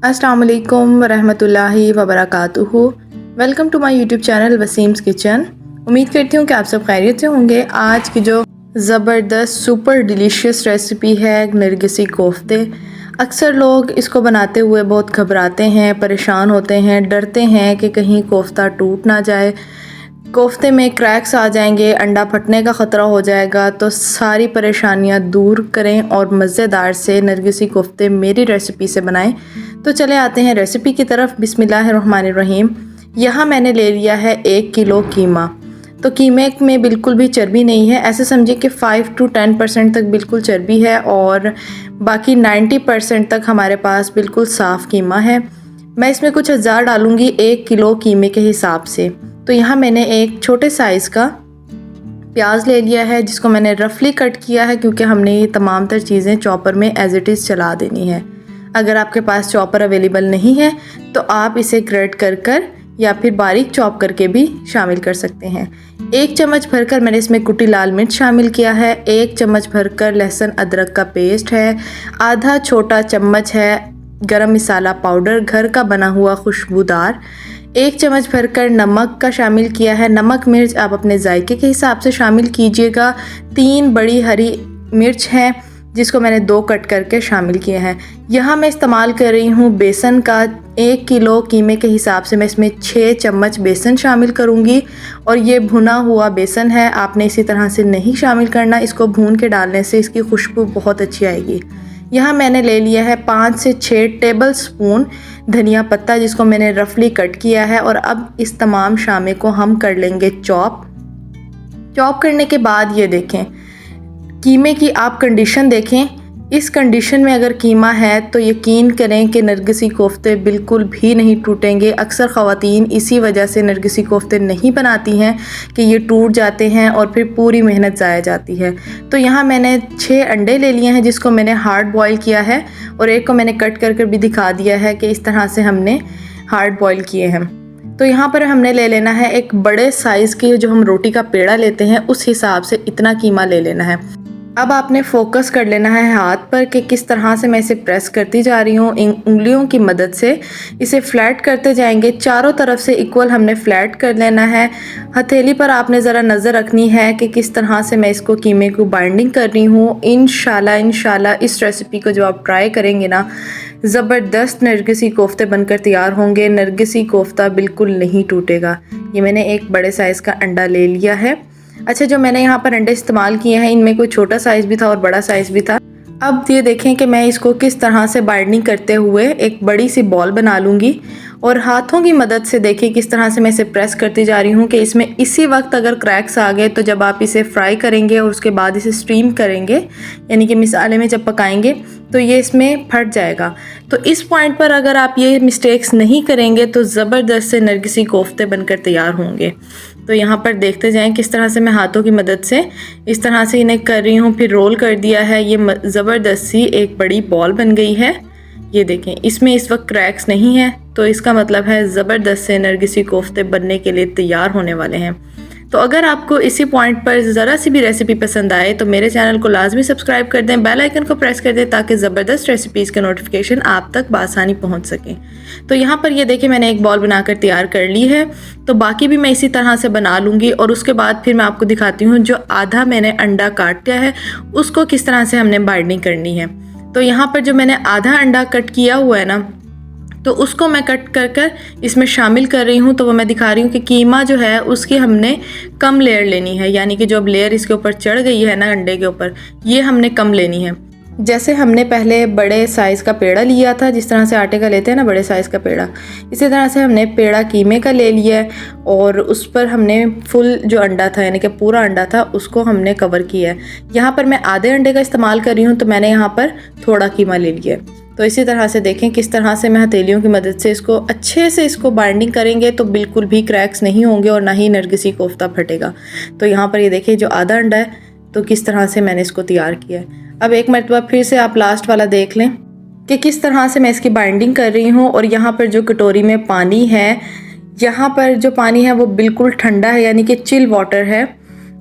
अस्सलाम वालेकुम वरहमतुल्लाहि वबरकातुहू। Welcome to my YouTube channel Waseem's kitchen. उम्मीद करती हूँ कि आप सब खैरियत से होंगे। आज की जो ज़बरदस्त सुपर डिलीशियस रेसिपी है नरगिसी कोफ्ते। अक्सर लोग इसको बनाते हुए बहुत घबराते हैं, परेशान होते हैं, डरते हैं कि कहीं कोफ्ता टूट ना जाए, कोफ्ते में क्रैक्स आ जाएंगे, अंडा फटने का ख़तरा हो जाएगा। तो सारी परेशानियां दूर करें और मज़ेदार से नरगिसी कोफ्ते मेरी रेसिपी से बनाएं। तो चले आते हैं रेसिपी की तरफ। बिस्मिल्लाहिर्रहमानिर्रहीम। यहाँ मैंने ले लिया है 1 किलो कीमा। तो कीमे में बिल्कुल भी चर्बी नहीं है, ऐसे समझिए कि 5 to 10% तक बिल्कुल चर्बी है और बाकी 90% तक हमारे पास बिल्कुल साफ़ कीमा है। मैं इसमें कुछ अज़ार डालूँगी 1 किलो कीमे के हिसाब से। तो यहाँ मैंने एक छोटे साइज़ का प्याज ले लिया है जिसको मैंने रफली कट किया है, क्योंकि हमने ये तमाम तर चीज़ें चॉपर में एज़ इट इज़ चला देनी है। अगर आपके पास चॉपर अवेलेबल नहीं है तो आप इसे ग्रेट कर या फिर बारीक चॉप करके भी शामिल कर सकते हैं। 1 चम्मच भरकर मैंने इसमें कुटी लाल मिर्च शामिल किया है। 1 चम्मच भरकर लहसुन अदरक का पेस्ट है। आधा छोटा चम्मच है गरम मसाला पाउडर, घर का बना हुआ खुशबूदार। 1 चम्मच भरकर नमक का शामिल किया है। नमक मिर्च आप अपने जायके के हिसाब से शामिल कीजिएगा। 3 बड़ी हरी मिर्च हैं जिसको मैंने 2 कट करके शामिल किए हैं। यहाँ मैं इस्तेमाल कर रही हूँ बेसन का। 1 किलो कीमे के हिसाब से मैं इसमें 6 चम्मच बेसन शामिल करूँगी और ये भुना हुआ बेसन है, आपने इसी तरह से नहीं शामिल करना। इसको भून के डालने से इसकी खुशबू बहुत अच्छी आएगी। यहाँ मैंने ले लिया है 5 से 6 टेबल स्पून धनिया पत्ता जिसको मैंने रफली कट किया है। और अब इस तमाम शामे को हम कर लेंगे चॉप करने के बाद ये देखें कीमे की आप कंडीशन देखें। इस कंडीशन में अगर कीमा है तो यकीन करें कि नरगिसी कोफ्ते बिल्कुल भी नहीं टूटेंगे। अक्सर ख़वातीन इसी वजह से नरगिसी कोफ्ते नहीं बनाती हैं कि ये टूट जाते हैं और फिर पूरी मेहनत ज़ाया जाती है। तो यहाँ मैंने 6 अंडे ले लिए हैं जिसको मैंने हार्ड बॉयल किया है और एक को मैंने कट कर भी दिखा दिया है कि इस तरह से हमने हार्ड बॉयल किए हैं। तो यहाँ पर हमने ले लेना है एक बड़े साइज़ की, जो हम रोटी का पेड़ा लेते हैं उस हिसाब से इतना कीमा ले लेना है। अब आपने फोकस कर लेना है हाथ पर कि किस तरह से मैं इसे प्रेस करती जा रही हूँ। इन उंगलियों की मदद से इसे फ्लैट करते जाएंगे। चारों तरफ से इक्वल हमने फ्लैट कर लेना है। हथेली पर आपने ज़रा नज़र रखनी है कि किस तरह से मैं इसको कीमे को बाइंडिंग कर रही हूँ। इंशाल्लाह इस रेसिपी को जो आप ट्राई करेंगे ना, ज़बरदस्त नरगिसी कोफ्ते बनकर तैयार होंगे। नरगिसी कोफ्ता बिल्कुल नहीं टूटेगा। ये मैंने एक बड़े साइज़ का अंडा ले लिया है। अच्छा, जो मैंने यहाँ पर अंडे इस्तेमाल किए हैं इनमें कोई छोटा साइज़ भी था और बड़ा साइज़ भी था। अब ये देखें कि मैं इसको किस तरह से बाइंडिंग करते हुए एक बड़ी सी बॉल बना लूँगी और हाथों की मदद से देखिए किस तरह से मैं इसे प्रेस करती जा रही हूँ कि इसमें इसी वक्त अगर क्रैक्स आ गए तो जब आप इसे फ्राई करेंगे और उसके बाद इसे स्टीम करेंगे, यानी कि मिसाले में जब पकाएंगे, तो ये इसमें फट जाएगा। तो इस पॉइंट पर अगर आप ये मिस्टेक्स नहीं करेंगे तो ज़बरदस्त से नरगिसी कोफ्ते बनकर तैयार होंगे। तो यहाँ पर देखते जाएं किस तरह से मैं हाथों की मदद से इस तरह से इन्हें कर रही हूँ, फिर रोल कर दिया है। ये ज़बरदस्त सी एक बड़ी बॉल बन गई है। ये देखें इसमें इस वक्त क्रैक्स नहीं है, तो इसका मतलब है ज़बरदस्त से नरगिसी कोफ्ते बनने के लिए तैयार होने वाले हैं। तो अगर आपको इसी पॉइंट पर ज़रा सी भी रेसिपी पसंद आए तो मेरे चैनल को लाजमी सब्सक्राइब कर दें, बेल आइकन को प्रेस कर दें ताकि ज़बरदस्त रेसिपीज़ के नोटिफिकेशन आप तक बआसानी पहुंच सकें। तो यहाँ पर ये देखिए मैंने एक बॉल बनाकर तैयार कर ली है। तो बाकी भी मैं इसी तरह से बना लूँगी और उसके बाद फिर मैं आपको दिखाती हूँ जो आधा मैंने अंडा काट दिया है उसको किस तरह से हमने बाइंडिंग करनी है। तो यहाँ पर जो मैंने आधा अंडा कट किया हुआ है ना, तो उसको मैं कट कर इसमें शामिल कर रही हूँ। तो वो मैं दिखा रही हूँ कि कीमा जो है उसकी हमने कम लेयर लेनी है, यानी कि जो अब लेयर इसके ऊपर चढ़ गई है ना अंडे के ऊपर, ये हमने कम लेनी है। जैसे हमने पहले बड़े साइज़ का पेड़ा लिया था, जिस तरह से आटे का लेते हैं ना बड़े साइज़ का पेड़ा, इसी तरह से हमने पेड़ा कीमे का ले लिया है और उस पर हमने फुल जो अंडा था, यानी कि पूरा अंडा था, उसको हमने कवर किया है। यहाँ पर मैं आधे अंडे का इस्तेमाल कर रही हूँ तो मैंने यहाँ पर थोड़ा कीमा ले लिया है। तो इसी तरह से देखें किस तरह से मैं हथेलियों की मदद से इसको अच्छे से इसको बाइंडिंग करेंगे तो बिल्कुल भी क्रैक्स नहीं होंगे और ना ही नरगिसी कोफ्ता फटेगा। तो यहाँ पर ये देखिए जो आधा अंडा है तो किस तरह से मैंने इसको तैयार किया है। अब एक मरतबा फिर से आप लास्ट वाला देख लें कि किस तरह से मैं इसकी बाइंडिंग कर रही हूँ। और यहाँ पर जो कटोरी में पानी है, यहाँ पर जो पानी है वो बिल्कुल ठंडा है, यानी कि चिल वाटर है।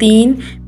3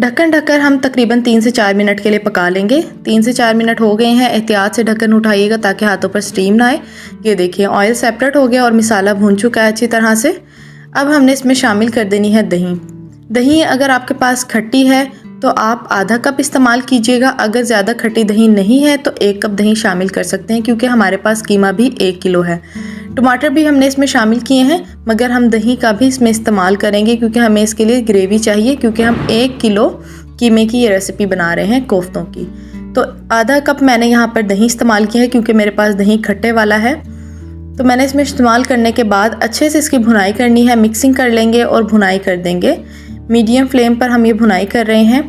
ढक्कन ढककर हम तकरीबन 3 से 4 मिनट के लिए पका लेंगे। 3 से 4 मिनट हो गए हैं। एहतियात से ढक्कन उठाइएगा ताकि हाथों पर स्टीम ना आए। ये देखिए ऑयल सेपरेट हो गया और मसाला भून चुका है अच्छी तरह से। अब हमने इसमें शामिल कर देनी है दही। दही अगर आपके पास खट्टी है तो आप आधा कप इस्तेमाल कीजिएगा। अगर ज़्यादा खट्टी दही नहीं है तो 1 कप दही शामिल कर सकते हैं, क्योंकि हमारे पास कीमा भी 1 किलो है। टमाटर भी हमने इसमें शामिल किए हैं, मगर हम दही का भी इसमें इस्तेमाल करेंगे क्योंकि हमें इसके लिए ग्रेवी चाहिए, क्योंकि हम 1 किलो कीमे की ये रेसिपी बना रहे हैं कोफ्तों की। तो आधा कप मैंने यहाँ पर दही इस्तेमाल किया है क्योंकि मेरे पास दही खट्टे वाला है। तो मैंने इसमें इस्तेमाल करने के बाद अच्छे से इसकी भुनाई करनी है। मिक्सिंग कर लेंगे और भुनाई कर देंगे। मीडियम फ्लेम पर हम ये भुनाई कर रहे हैं।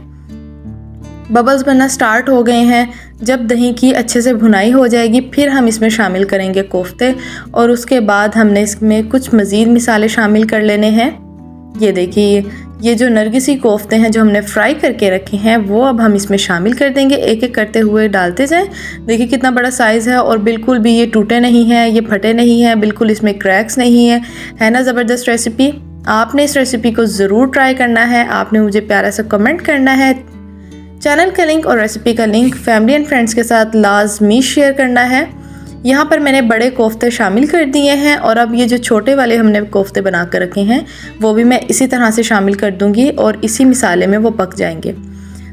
बबल्स बनना स्टार्ट हो गए हैं। जब दही की अच्छे से भुनाई हो जाएगी फिर हम इसमें शामिल करेंगे कोफ्ते, और उसके बाद हमने इसमें कुछ मज़ीद मसाले शामिल कर लेने हैं। ये देखिए ये जो नरगिसी कोफ्ते हैं जो हमने फ्राई करके रखे हैं वो अब हम इसमें शामिल कर देंगे। एक एक करते हुए डालते जाएं। देखिए कितना बड़ा साइज़ है और बिल्कुल भी ये टूटे नहीं हैं, ये फटे नहीं हैं, बिल्कुल इसमें क्रैक्स नहीं है ना। ज़बरदस्त रेसिपी। आपने इस रेसिपी को ज़रूर ट्राई करना है। आपने मुझे प्यारा सा कमेंट करना है। चैनल का लिंक और रेसिपी का लिंक फैमिली एंड फ्रेंड्स के साथ लाजमी शेयर करना है। यहाँ पर मैंने बड़े कोफ्ते शामिल कर दिए हैं और अब ये जो छोटे वाले हमने कोफ्ते बना कर रखे हैं वो भी मैं इसी तरह से शामिल कर दूँगी और इसी मसाले में वो पक जाएंगे।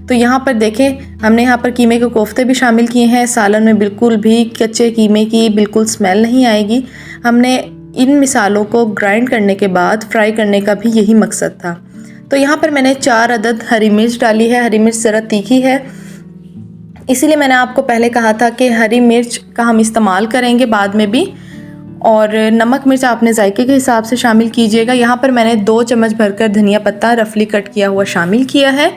तो यहाँ पर देखें हमने यहाँ पर कीमे के कोफ्ते भी शामिल किए हैं। सालन में बिल्कुल भी कच्चे कीमे की बिल्कुल स्मेल नहीं आएगी। हमने इन मिसालों को ग्राइंड करने के बाद फ्राई करने का भी यही मकसद था। तो यहाँ पर मैंने 4 अदद हरी मिर्च डाली है। हरी मिर्च ज़रा तीखी है, इसीलिए मैंने आपको पहले कहा था कि हरी मिर्च का हम इस्तेमाल करेंगे बाद में भी। और नमक मिर्च आपने जायके के हिसाब से शामिल कीजिएगा। यहाँ पर मैंने 2 चम्मच भरकर धनिया पत्ता रफली कट किया हुआ शामिल किया है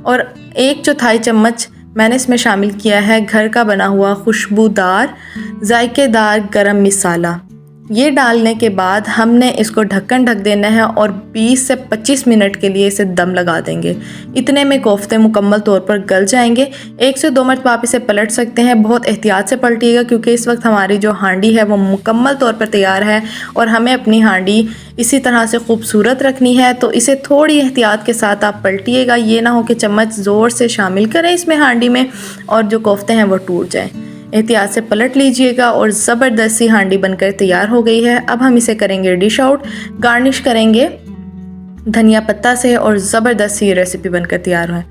और 1/4 चम्मच मैंने इसमें शामिल किया है घर का बना हुआ खुशबूदार जायकेदार गरम मसाला। ये डालने के बाद हमने इसको ढक्कन ढक देना है और 20 से 25 मिनट के लिए इसे दम लगा देंगे। इतने में कोफ्ते मुकम्मल तौर पर गल जाएंगे। 1 से 2 मरतबा आप इसे पलट सकते हैं। बहुत एहतियात से पलटिएगा क्योंकि इस वक्त हमारी जो हांडी है वो मुकम्मल तौर पर तैयार है और हमें अपनी हांडी इसी तरह से खूबसूरत रखनी है। तो इसे थोड़ी एहतियात के साथ आप पलटिएगा। ये ना हो कि चम्मच ज़ोर से शामिल करें इसमें हांडी में और जो कोफ्ते हैं वो टूट जाएँ। एहतियात से पलट लीजिएगा और ज़बरदस्त सी हांडी बनकर तैयार हो गई है। अब हम इसे करेंगे डिश आउट, गार्निश करेंगे धनिया पत्ता से और ज़बरदस्त सी रेसिपी बनकर तैयार है।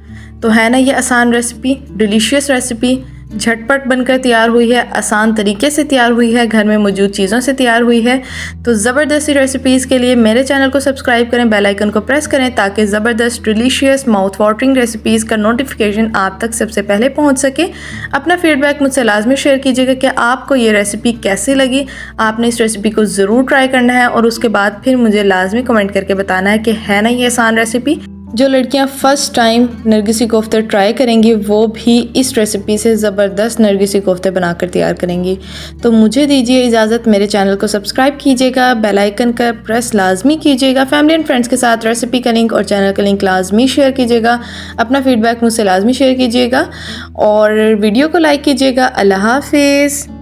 तो है ना ये आसान रेसिपी, डिलीशियस रेसिपी, झटपट बनकर तैयार हुई है, आसान तरीके से तैयार हुई है, घर में मौजूद चीज़ों से तैयार हुई है। तो ज़बरदस्ती रेसिपीज़ के लिए मेरे चैनल को सब्सक्राइब करें, बेल आइकन को प्रेस करें ताकि ज़बरदस्त डिलीशियस माउथ वाटरिंग रेसिपीज़ का नोटिफिकेशन आप तक सबसे पहले पहुंच सके। अपना फीडबैक मुझसे लाजमी शेयर कीजिएगा कि आपको ये रेसिपी कैसी लगी। आपने इस रेसिपी को ज़रूर ट्राई करना है और उसके बाद फिर मुझे लाजमी कमेंट करके बताना है कि है ना ये आसान रेसिपी। जो लड़कियां फ़र्स्ट टाइम नरगिसी कोफ्ते ट्राई करेंगी वो भी इस रेसिपी से ज़बरदस्त नरगिसी कोफ्ते बनाकर तैयार करेंगी। तो मुझे दीजिए इजाज़त। मेरे चैनल को सब्सक्राइब कीजिएगा, बेल आइकन का प्रेस लाजमी कीजिएगा, फैमिली एंड फ्रेंड्स के साथ रेसिपी का लिंक और चैनल का लिंक लाजमी शेयर कीजिएगा। अपना फीडबैक मुझसे लाजमी शेयर कीजिएगा और वीडियो को लाइक कीजिएगा। अल्लाह हाफिज़।